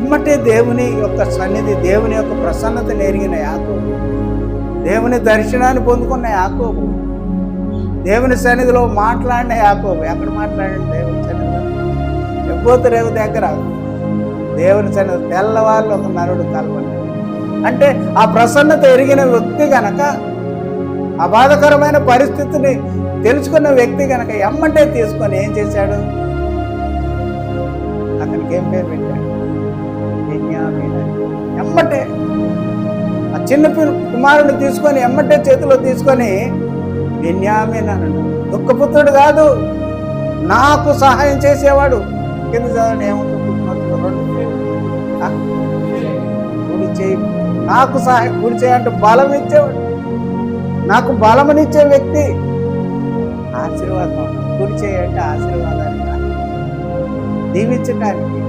ఎమ్మటే దేవుని యొక్క సన్నిధి, దేవుని యొక్క ప్రసన్నతను ఎరిగిన యాకోబు, దేవుని దర్శనాన్ని పొందుకున్న యాకోబు, దేవుని సన్నిధిలో మాట్లాడిన యాకోబు. ఎక్కడ మాట్లాడండి? దేవుని సన్నిధిలో. ఎవ్వోతు రేవు దగ్గర దేవుని సన్నిధి తెల్లవారులు ఒక నరుడు కలవని. అంటే ఆ ప్రసన్నత ఎరిగిన వ్యక్తి గనక, ఆ బాధకరమైన పరిస్థితిని తెలుసుకున్న వ్యక్తి గనక ఎమ్మటే తీసుకొని ఏం చేశాడు? అతనికి ఏం పేరు పెట్టాడు? బెన్యామీను. ఎమ్మటే ఆ చిన్న కుమారుడిని తీసుకొని ఎమ్మటే చేతిలో తీసుకొని బెన్యామీను అన్నాడు. దుఃఖపుత్రుడు కాదు, నాకు సహాయం చేసేవాడు. కింద చదవండి ఏముంటుంది? కుడి చేయి, నాకు సహాయం, కుడి చేయి అంటే బలం ఇచ్చేవాడు, నాకు బలమనిచ్చే వ్యక్తి. ఆశీర్వాదం. కుడి చేయి అంటే ఆశీర్వాదాన్ని దీవించడానికి,